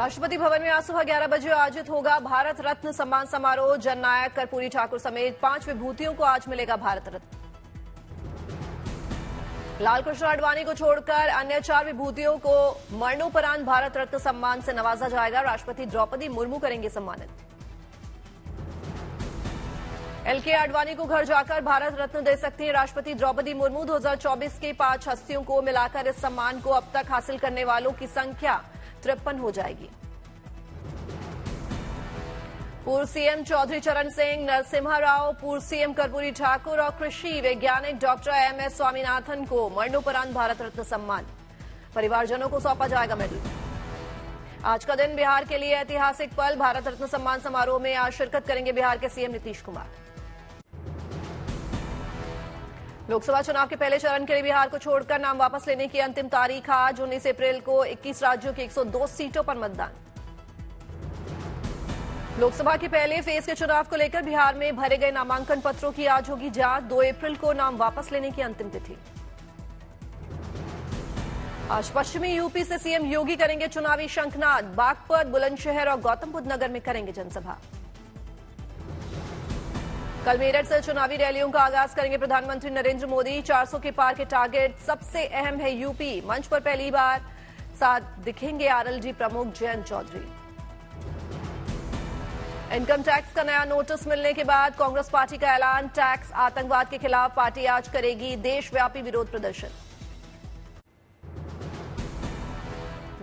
राष्ट्रपति भवन में आज सुबह 11 बजे आयोजित होगा भारत रत्न सम्मान समारोह। जननायक कर्पूरी ठाकुर समेत 5 विभूतियों को आज मिलेगा भारत रत्न। लाल कृष्ण आडवाणी को छोड़कर अन्य 4 विभूतियों को मरणोपरांत भारत रत्न सम्मान से नवाजा जाएगा। राष्ट्रपति द्रौपदी मुर्मू करेंगे सम्मानित। एलके आडवाणी को घर जाकर भारत रत्न दे सकती हैं राष्ट्रपति द्रौपदी मुर्मू। 2024 के 5 हस्तियों को मिलाकर इस सम्मान को अब तक हासिल करने वालों की संख्या 53 हो जाएगी। पूर्व सीएम चौधरी चरण सिंह, नरसिम्हा राव, पूर्व सीएम कर्पूरी ठाकुर और कृषि वैज्ञानिक डॉक्टर एमएस स्वामीनाथन को मरणोपरांत भारत रत्न सम्मान, परिवारजनों को सौंपा जाएगा मेडल। आज का दिन बिहार के लिए ऐतिहासिक पल। भारत रत्न सम्मान समारोह में आज शिरकत करेंगे बिहार के सीएम नीतीश कुमार। लोकसभा चुनाव के पहले चरण के लिए बिहार को छोड़कर नाम वापस लेने की अंतिम तारीख आज 19 अप्रैल को 21 राज्यों की 102 सीटों पर मतदान। लोकसभा के पहले फेज के चुनाव को लेकर बिहार में भरे गए नामांकन पत्रों की आज होगी जांच। 2 अप्रैल को नाम वापस लेने की अंतिम तिथि। आज पश्चिमी यूपी से सीएम योगी करेंगे चुनावी शंखनाद। बागपत, बुलंदशहर और गौतम बुद्ध नगर में करेंगे जनसभा। कल मेरठ से चुनावी रैलियों का आगाज करेंगे प्रधानमंत्री नरेंद्र मोदी। 400 के पार के टारगेट, सबसे अहम है यूपी। मंच पर पहली बार साथ दिखेंगे आरएलडी प्रमुख जयंत चौधरी। इनकम टैक्स का नया नोटिस मिलने के बाद कांग्रेस पार्टी का ऐलान। टैक्स आतंकवाद के खिलाफ पार्टी आज करेगी देशव्यापी विरोध प्रदर्शन।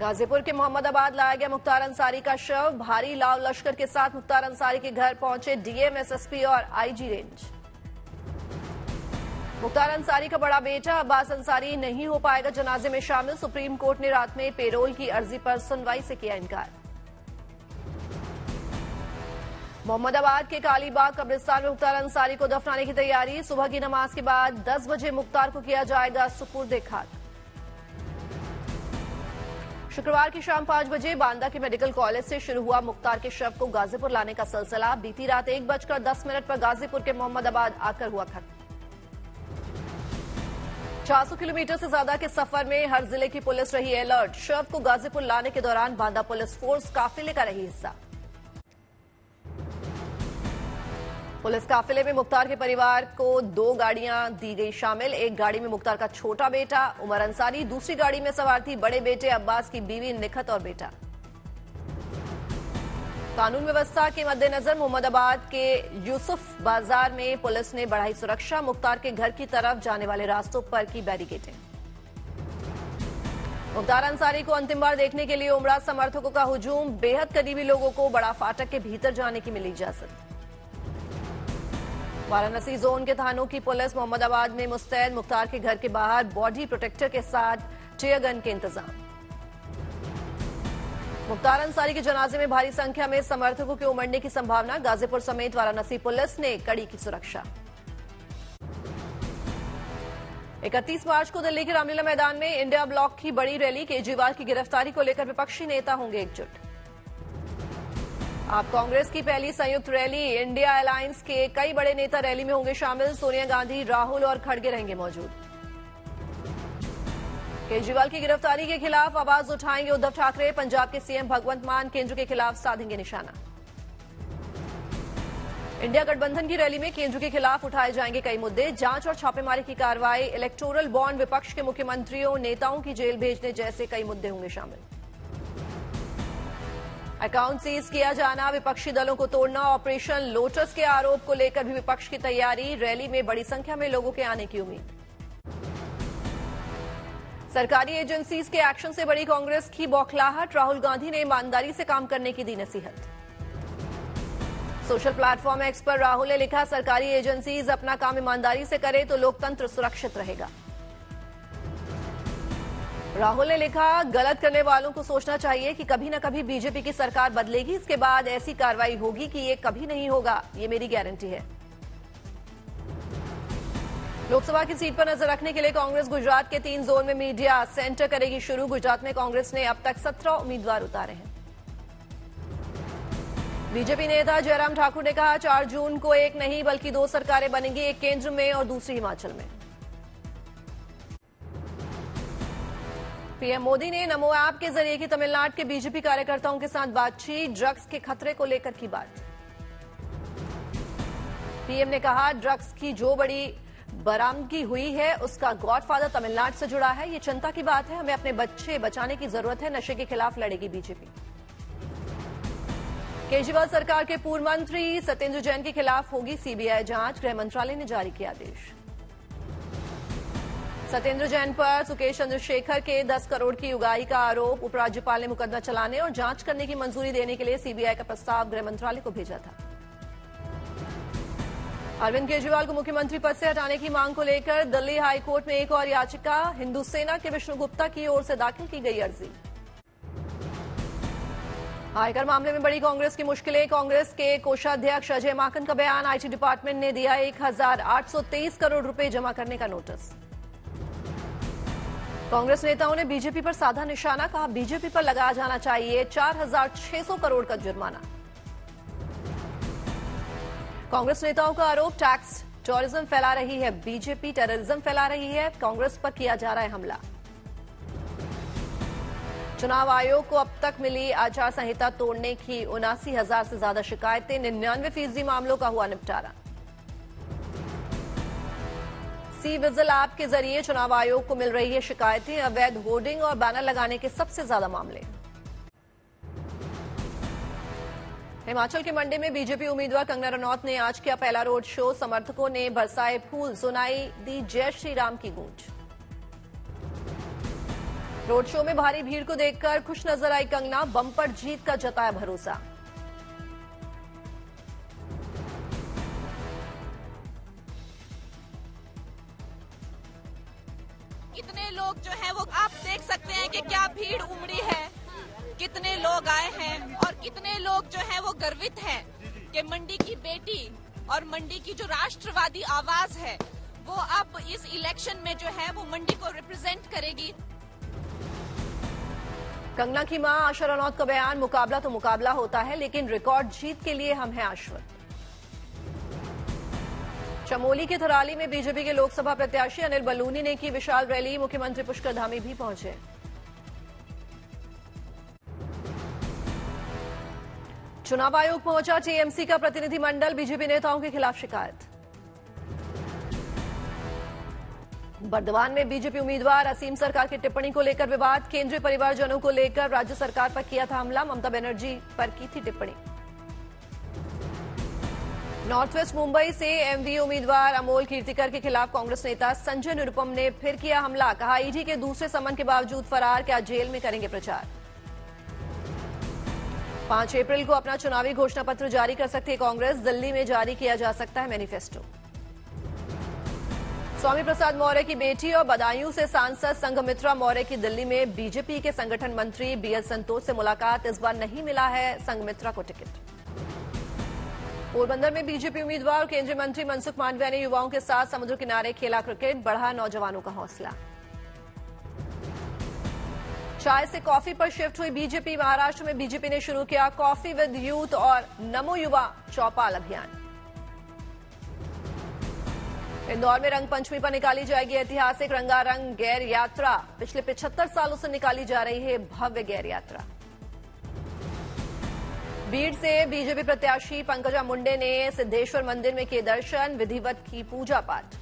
गाजीपुर के मोहम्मदाबाद लाया गया मुख्तार अंसारी का शव। भारी लाव लश्कर के साथ मुख्तार अंसारी के घर पहुंचे डीएम, एसएसपी और आईजी रेंज। मुख्तार अंसारी का बड़ा बेटा अब्बास अंसारी नहीं हो पाएगा जनाजे में शामिल। सुप्रीम कोर्ट ने रात में पेरोल की अर्जी पर सुनवाई से किया इनकार। मोहम्मदाबाद के कालीबाग कब्रिस्तान में मुख्तार अंसारी को दफनाने की तैयारी। सुबह की नमाज के बाद 10 बजे मुख्तार को किया जाएगा सुपुर्द खाक। शुक्रवार की शाम 5 बजे बांदा के मेडिकल कॉलेज से शुरू हुआ मुख्तार के शव को गाजीपुर लाने का सिलसिला। बीती रात 1:10 पर गाजीपुर के मोहम्मदाबाद आकर हुआ खत्म। 400 किलोमीटर से ज्यादा के सफर में हर जिले की पुलिस रही अलर्ट। शव को गाजीपुर लाने के दौरान बांदा पुलिस फोर्स काफिले का रही हिस्सा। पुलिस काफिले में मुख्तार के परिवार को 2 गाड़ियां दी गई शामिल। एक गाड़ी में मुख्तार का छोटा बेटा उमर अंसारी, दूसरी गाड़ी में सवार थी बड़े बेटे अब्बास की बीवी निखत और बेटा। कानून व्यवस्था के मद्देनजर मोहम्मदाबाद के यूसुफ बाजार में पुलिस ने बढ़ाई सुरक्षा। मुख्तार के घर की तरफ जाने वाले रास्तों पर की बैरिकेडिंग। मुख्तार अंसारी को अंतिम बार देखने के लिए उमड़ा समर्थकों का हुजूम। बेहद करीबी लोगों को बड़ा फाटक के भीतर जाने की मिली इजाजत। वाराणसी जोन के थानों की पुलिस मोहम्मदाबाद में मुस्तैद। मुख्तार के घर के बाहर बॉडी प्रोटेक्टर के साथ टीयर गन के इंतजाम। मुख्तार अंसारी के जनाजे में भारी संख्या में समर्थकों के उमड़ने की संभावना। गाजीपुर समेत वाराणसी पुलिस ने कड़ी की सुरक्षा। 31 मार्च को दिल्ली के रामलीला मैदान में इंडिया ब्लॉक की बड़ी रैली। केजरीवाल की गिरफ्तारी को लेकर विपक्षी नेता होंगे एकजुट। आप कांग्रेस की पहली संयुक्त रैली। इंडिया अलायंस के कई बड़े नेता रैली में होंगे शामिल। सोनिया गांधी, राहुल और खड़गे रहेंगे मौजूद। केजरीवाल की गिरफ्तारी के खिलाफ आवाज उठाएंगे उद्धव ठाकरे। पंजाब के सीएम भगवंत मान केंद्र के खिलाफ साधेंगे निशाना। इंडिया गठबंधन की रैली में केंद्र के खिलाफ उठाए जाएंगे कई मुद्दे। जांच और छापेमारी की कार्रवाई, इलेक्टोरल बॉन्ड, विपक्ष के मुख्यमंत्रियों नेताओं की जेल भेजने जैसे कई मुद्दे होंगे शामिल। अकाउंट सीज किया जाना, विपक्षी दलों को तोड़ना, ऑपरेशन लोटस के आरोप को लेकर भी विपक्ष की तैयारी। रैली में बड़ी संख्या में लोगों के आने की उम्मीद। सरकारी एजेंसीज के एक्शन से बड़ी कांग्रेस की बौखलाहट। राहुल गांधी ने ईमानदारी से काम करने की दी नसीहत। सोशल प्लेटफॉर्म एक्स पर राहुल ने लिखा, सरकारी एजेंसीज अपना काम ईमानदारी से करे तो लोकतंत्र सुरक्षित रहेगा। राहुल ने लिखा, गलत करने वालों को सोचना चाहिए कि कभी न कभी बीजेपी की सरकार बदलेगी। इसके बाद ऐसी कार्रवाई होगी कि ये कभी नहीं होगा, ये मेरी गारंटी है। लोकसभा की सीट पर नजर रखने के लिए कांग्रेस गुजरात के 3 जोन में मीडिया सेंटर करेगी शुरू। गुजरात में कांग्रेस ने अब तक 17 उम्मीदवार उतारे हैं। बीजेपी नेता जयराम ठाकुर ने कहा, 4 जून को एक नहीं बल्कि 2 सरकारें बनेंगी, एक केंद्र में और दूसरी हिमाचल में। पीएम मोदी ने नमो ऐप के जरिए की तमिलनाडु के बीजेपी कार्यकर्ताओं के साथ बातचीत, ड्रग्स के खतरे को लेकर की बात। पीएम ने कहा, ड्रग्स की जो बड़ी बरामदगी हुई है उसका गॉडफादर तमिलनाडु से जुड़ा है। ये चिंता की बात है, हमें अपने बच्चे बचाने की जरूरत है। नशे के खिलाफ लड़ेगी बीजेपी। केजरीवाल सरकार के पूर्व मंत्री सत्येंद्र जैन के खिलाफ होगी सीबीआई जांच, गृह मंत्रालय ने जारी किया आदेश। सत्येंद्र जैन पर सुकेश चंद्रशेखर के 10 करोड़ की उगाही का आरोप, उपराज्यपाल ने मुकदमा चलाने और जांच करने की मंजूरी देने के लिए सीबीआई का प्रस्ताव गृह मंत्रालय को भेजा था। अरविंद केजरीवाल को मुख्यमंत्री पद से हटाने की मांग को लेकर दिल्ली हाईकोर्ट में एक और याचिका, हिंदू सेना के विष्णु गुप्ता की ओर से दाखिल की गई अर्जी। आयकर मामले में बड़ी कांग्रेस की मुश्किलें, कांग्रेस के कोषाध्यक्ष अजय माकन का बयान, आईटी डिपार्टमेंट ने दिया 1823 करोड़ रुपए जमा करने का नोटिस। कांग्रेस नेताओं ने बीजेपी पर साधा निशाना, कहा बीजेपी पर लगाया जाना चाहिए 4600 करोड़ का जुर्माना। कांग्रेस नेताओं का आरोप, टैक्स टूरिज्म फैला रही है बीजेपी, टेररिज्म फैला रही है, कांग्रेस पर किया जा रहा है हमला। चुनाव आयोग को अब तक मिली आचार संहिता तोड़ने की 79,000 से ज्यादा शिकायतें, 99% मामलों का हुआ निपटारा। सी विजिल ऐप के जरिए चुनाव आयोग को मिल रही है शिकायतें, अवैध होर्डिंग और बैनर लगाने के सबसे ज्यादा मामले। हिमाचल के मंडी में बीजेपी उम्मीदवार कंगना रनौत ने आज किया पहला रोड शो, समर्थकों ने बरसाए फूल, सुनाई दी जय श्री राम की गूंज। रोड शो में भारी भीड़ को देखकर खुश नजर आई कंगना, बम्पर जीत का जताया भरोसा। कितने लोग जो है वो आप देख सकते हैं कि क्या भीड़ उमड़ी है, कितने लोग आए हैं और कितने लोग जो है वो गर्वित हैं कि मंडी की बेटी और मंडी की जो राष्ट्रवादी आवाज है वो अब इस इलेक्शन में जो है वो मंडी को रिप्रेजेंट करेगी। कंगना की मां आशा रनौत का बयान, मुकाबला तो मुकाबला होता है लेकिन रिकॉर्ड जीत के लिए हम हैं आश्वस्त। चमोली के थराली में बीजेपी के लोकसभा प्रत्याशी अनिल बलूनी ने की विशाल रैली, मुख्यमंत्री पुष्कर धामी भी पहुंचे। चुनाव आयोग पहुंचा टीएमसी का प्रतिनिधिमंडल, बीजेपी नेताओं के खिलाफ शिकायत। बर्दवान में बीजेपी उम्मीदवार असीम सरकार की टिप्पणी को लेकर विवाद, केंद्रीय परिवारजनों को लेकर राज्य सरकार पर किया था हमला, ममता बनर्जी पर की थी टिप्पणी। नॉर्थ वेस्ट मुंबई से एमवी उम्मीदवार अमोल कीर्तिकर के खिलाफ कांग्रेस नेता संजय निरुपम ने फिर किया हमला, कहा ईडी के दूसरे समन के बावजूद फरार, क्या जेल में करेंगे प्रचार। 5 अप्रैल को अपना चुनावी घोषणा पत्र जारी कर सकती है कांग्रेस, दिल्ली में जारी किया जा सकता है मैनिफेस्टो। स्वामी प्रसाद मौर्य की बेटी और बदायूं से सांसद संघमित्रा मौर्य की दिल्ली में बीजेपी के संगठन मंत्री बीएल संतोष से मुलाकात, इस बार नहीं मिला है संघमित्रा को टिकट। पोरबंदर में बीजेपी उम्मीदवार और केंद्रीय मंत्री मनसुख मांडविया ने युवाओं के साथ समुद्र किनारे खेला क्रिकेट, बढ़ा नौजवानों का हौसला। चाय से कॉफी पर शिफ्ट हुई बीजेपी, महाराष्ट्र में बीजेपी ने शुरू किया कॉफी विद यूथ और नमो युवा चौपाल अभियान। इंदौर में रंग पंचमी पर निकाली जाएगी ऐतिहासिक रंगारंग गैर यात्रा, पिछले 75 सालों से निकाली जा रही है भव्य गैर यात्रा। बीड़ से बीजेपी प्रत्याशी पंकजा मुंडे ने सिद्धेश्वर मंदिर में किए दर्शन, विधिवत की पूजा पाठ।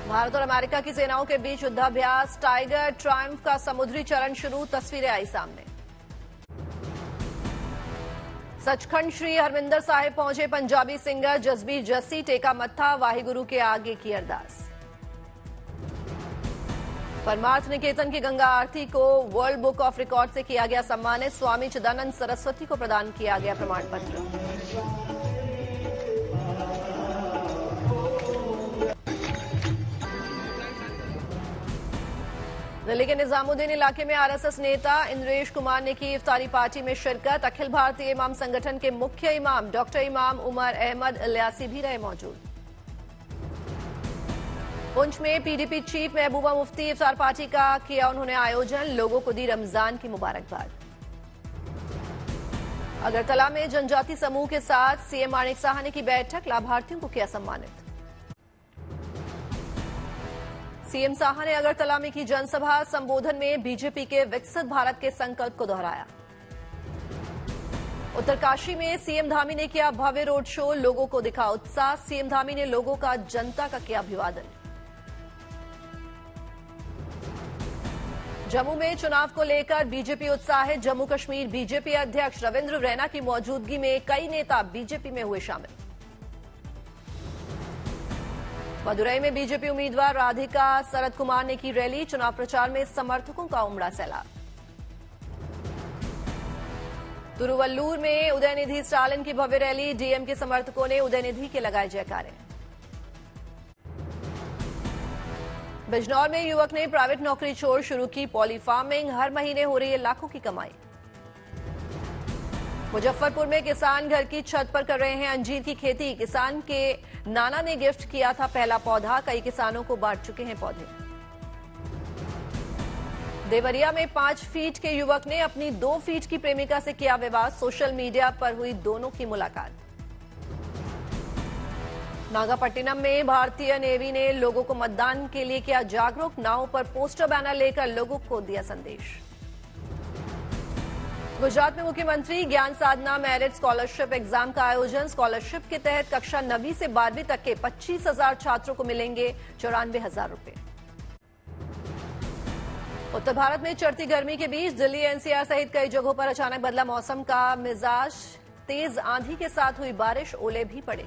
भारत और अमेरिका की सेनाओं के बीच युद्धाभ्यास, टाइगर ट्रायम्फ का समुद्री चरण शुरू, तस्वीरें आई सामने। सचखंड श्री हरमिंदर साहिब पहुंचे पंजाबी सिंगर जसबीर जस्सी, टेका मत्था, वाहिगुरु के आगे की अरदास। परमार्थ निकेतन की गंगा आरती को वर्ल्ड बुक ऑफ रिकॉर्ड से किया गया सम्मानित, स्वामी चिदानंद सरस्वती को प्रदान किया गया प्रमाण पत्र। दिल्ली के निजामुद्दीन इलाके में आरएसएस नेता इंद्रेश कुमार ने की इफ्तारी पार्टी में शिरकत, अखिल भारतीय इमाम संगठन के मुख्य इमाम डॉक्टर इमाम उमर अहमद इलियासी भी रहे मौजूद। पुंछ में पीडीपी चीफ महबूबा मुफ्ती इफ्तार पार्टी का किया उन्होंने आयोजन, लोगों को दी रमजान की मुबारकबाद। अगरतला में जनजाति समूह के साथ सीएम माणिक साहा ने की बैठक, लाभार्थियों को किया सम्मानित। सीएम साहा ने अगरतला में की जनसभा, संबोधन में बीजेपी के विकसित भारत के संकल्प को दोहराया। उत्तरकाशी में सीएम धामी ने किया भव्य रोड शो, लोगों को दिखा उत्साह। सीएम धामी ने लोगों का जनता का किया अभिवादन। जम्मू में चुनाव को लेकर बीजेपी उत्साहित, जम्मू कश्मीर बीजेपी अध्यक्ष रविंद्र रैना की मौजूदगी में कई नेता बीजेपी में हुए शामिल। मदुरई में बीजेपी उम्मीदवार राधिका शरद कुमार ने की रैली, चुनाव प्रचार में समर्थकों का उमड़ा सैलाब। तिरुवल्लुर में उदयनिधि स्टालिन की भव्य रैली, डीएम के समर्थकों ने उदयनिधि के लगाए जयकारे। बिजनौर में युवक ने प्राइवेट नौकरी छोड़ शुरू की पॉली फार्मिंग, हर महीने हो रही है लाखों की कमाई। मुजफ्फरपुर में किसान घर की छत पर कर रहे हैं अंजीर की खेती, किसान के नाना ने गिफ्ट किया था पहला पौधा, कई किसानों को बांट चुके हैं पौधे। देवरिया में 5 फीट के युवक ने अपनी 2 फीट की प्रेमिका से किया विवाद, सोशल मीडिया पर हुई दोनों की मुलाकात। नागापट्टिनम में भारतीय नेवी ने लोगों को मतदान के लिए किया जागरूक, नावों पर पोस्टर बैनर लेकर लोगों को दिया संदेश। गुजरात में मुख्यमंत्री ज्ञान साधना मेरिट स्कॉलरशिप एग्जाम का आयोजन, स्कॉलरशिप के तहत कक्षा 9वीं से 12वीं तक के 25,000 छात्रों को मिलेंगे 94,000 रुपए। उत्तर भारत में चढ़ती गर्मी के बीच दिल्ली एनसीआर सहित कई जगहों पर अचानक बदला मौसम का मिजाज, तेज आंधी के साथ हुई बारिश, ओले भी पड़े।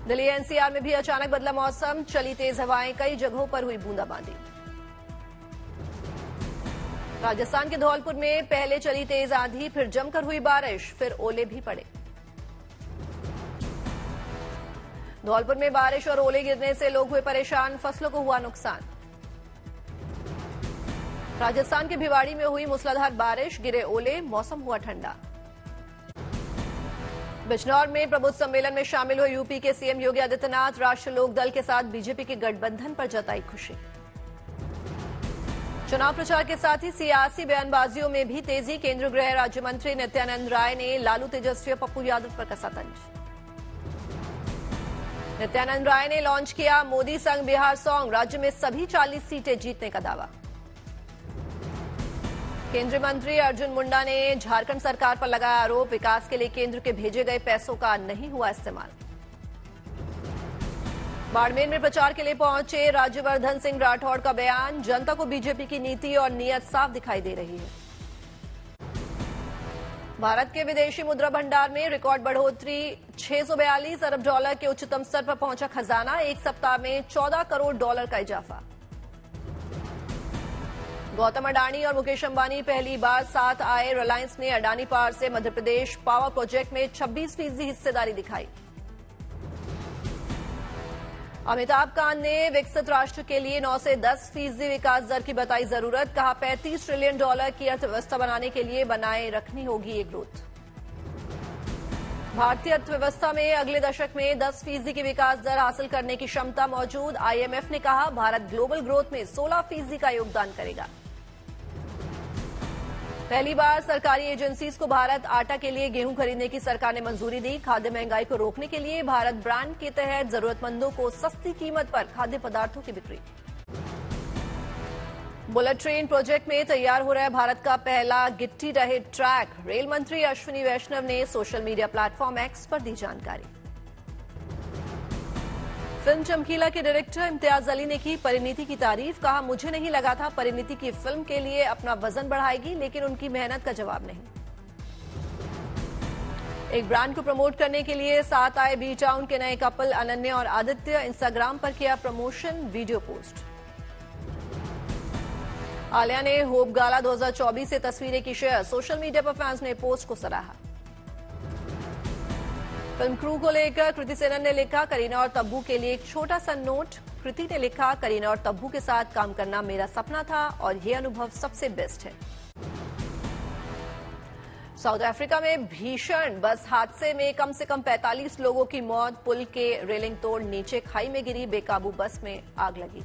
दिल्ली एनसीआर में भी अचानक बदला मौसम, चली तेज हवाएं, कई जगहों पर हुई बूंदाबांदी। राजस्थान के धौलपुर में पहले चली तेज आंधी, फिर जमकर हुई बारिश, फिर ओले भी पड़े। धौलपुर में बारिश और ओले गिरने से लोग हुए परेशान, फसलों को हुआ नुकसान। राजस्थान के भिवाड़ी में हुई मूसलाधार बारिश, गिरे ओले, मौसम हुआ ठंडा। बिजनौर में प्रबुद्ध सम्मेलन में शामिल हुए यूपी के सीएम योगी आदित्यनाथ, राष्ट्रीय लोक दल के साथ बीजेपी के गठबंधन पर जताई खुशी। चुनाव प्रचार के साथ ही सियासी बयानबाजियों में भी तेजी, केंद्रीय गृह राज्य मंत्री नित्यानंद राय ने लालू तेजस्वी और पप्पू यादव पर कसा तंज। नित्यानंद राय ने लॉन्च किया मोदी संग बिहार सॉन्ग, राज्य में सभी 40 सीटें जीतने का दावा। केंद्रीय मंत्री अर्जुन मुंडा ने झारखंड सरकार पर लगाया आरोप, विकास के लिए केंद्र के भेजे गए पैसों का नहीं हुआ इस्तेमाल। बाड़मेर में प्रचार के लिए पहुंचे राज्यवर्धन सिंह राठौड़ का बयान, जनता को बीजेपी की नीति और नीयत साफ दिखाई दे रही है। भारत के विदेशी मुद्रा भंडार में रिकॉर्ड बढ़ोतरी, 642 अरब डॉलर के उच्चतम स्तर पर पहुंचा खजाना, एक सप्ताह में 14 करोड़ डॉलर का इजाफा। गौतम अडानी और मुकेश अंबानी पहली बार साथ आए, रिलायंस ने अडानी पावर से मध्य प्रदेश पावर प्रोजेक्ट में 26% हिस्सेदारी दिखाई। अमिताभ कांत ने विकसित राष्ट्र के लिए 9 से 10% विकास दर की बताई जरूरत, कहा 35 ट्रिलियन डॉलर की अर्थव्यवस्था बनाने के लिए बनाए रखनी होगी ये ग्रोथ। भारतीय अर्थव्यवस्था में अगले दशक में 10% की विकास दर हासिल करने की क्षमता मौजूद, आईएमएफ ने कहा भारत ग्लोबल ग्रोथ में 16% का योगदान करेगा। पहली बार सरकारी एजेंसीज को भारत आटा के लिए गेहूं खरीदने की सरकार ने मंजूरी दी, खाद्य महंगाई को रोकने के लिए भारत ब्रांड के तहत जरूरतमंदों को सस्ती कीमत पर खाद्य पदार्थों की बिक्री। बुलेट ट्रेन प्रोजेक्ट में तैयार हो रहा है भारत का पहला गिट्टी रहित ट्रैक, रेल मंत्री अश्विनी वैष्णव ने सोशल मीडिया प्लेटफॉर्म एक्स पर दी जानकारी। फिल्म चमकीला के डायरेक्टर इम्तियाज अली ने की परिणीति की तारीफ, कहा मुझे नहीं लगा था परिणीति की फिल्म के लिए अपना वजन बढ़ाएगी, लेकिन उनकी मेहनत का जवाब नहीं। एक ब्रांड को प्रमोट करने के लिए साथ आए बी टाउन के नए कपल अनन्या और आदित्य, इंस्टाग्राम पर किया प्रमोशन वीडियो पोस्ट। आलिया ने होप गाला 2024 से तस्वीरें की शेयर, सोशल मीडिया पर फैंस ने पोस्ट को सराहा। फिल्म क्रू को लेकर कृति सेनन ने लिखा, करीना और तब्बू के लिए एक छोटा सा नोट। कृति ने लिखा, करीना और तब्बू के साथ काम करना मेरा सपना था और ये अनुभव सबसे बेस्ट है। साउथ अफ्रीका में भीषण बस हादसे में कम से कम 45 लोगों की मौत, पुल के रेलिंग तोड़ नीचे खाई में गिरी बेकाबू बस में आग लगी।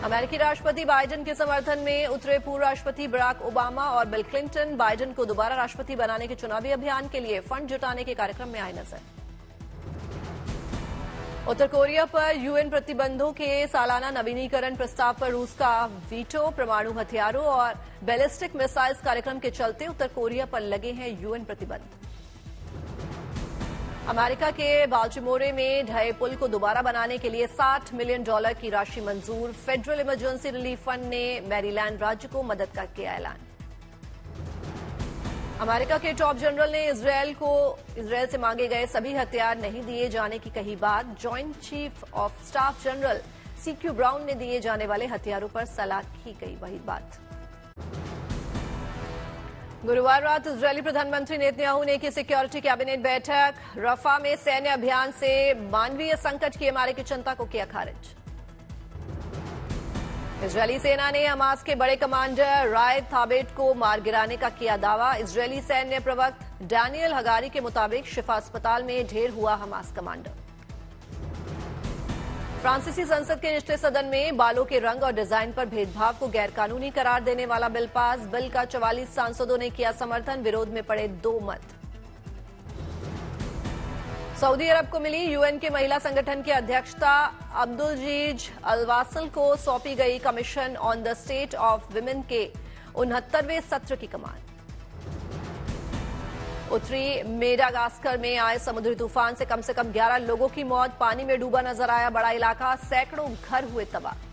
अमेरिकी राष्ट्रपति बाइडेन के समर्थन में उतरे पूर्व राष्ट्रपति बराक ओबामा और बिल क्लिंटन, बाइडेन को दोबारा राष्ट्रपति बनाने के चुनावी अभियान के लिए फंड जुटाने के कार्यक्रम में आए नजर। उत्तर कोरिया पर यूएन प्रतिबंधों के सालाना नवीनीकरण प्रस्ताव पर रूस का वीटो। परमाणु हथियारों और बैलिस्टिक मिसाइल्स कार्यक्रम के चलते उत्तर कोरिया पर लगे हैं यूएन प्रतिबंध। अमेरिका के बाल्टिमोरे में ढहे पुल को दोबारा बनाने के लिए $60 मिलियन की राशि मंजूर। फेडरल इमरजेंसी रिलीफ फंड ने मैरीलैंड राज्य को मदद का किया ऐलान। अमेरिका के टॉप जनरल ने इजरायल से मांगे गए सभी हथियार नहीं दिए जाने की कही बात। Joint chief of staff general CQ brown ने दिए जाने वाले हथियारों पर सलाह की गई वही बात। गुरुवार रात इजरायली प्रधानमंत्री नेतन्याहू ने की सिक्योरिटी कैबिनेट बैठक। रफा में सैन्य अभियान से मानवीय संकट की हमारे की चिंता को किया खारिज। इजरायली सेना ने हमास के बड़े कमांडर रायद थाबेट को मार गिराने का किया दावा। इजरायली सैन्य प्रवक्ता डैनियल हगारी के मुताबिक शिफा अस्पताल में ढेर हुआ हमास कमांडर। फ्रांसीसी संसद के निचले सदन में बालों के रंग और डिजाइन पर भेदभाव को गैरकानूनी करार देने वाला बिल पास। बिल का 44 सांसदों ने किया समर्थन, विरोध में पड़े 2 मत। सऊदी अरब को मिली यूएन के महिला संगठन की अध्यक्षता। अब्दुलजीज अलवासल को सौंपी गई commission on the state of women के 69वें सत्र की कमान। उत्तरी मेडागास्कर में आए समुद्री तूफान से कम 11 लोगों की मौत। पानी में डूबा नजर आया बड़ा इलाका, सैकड़ों घर हुए तबाह।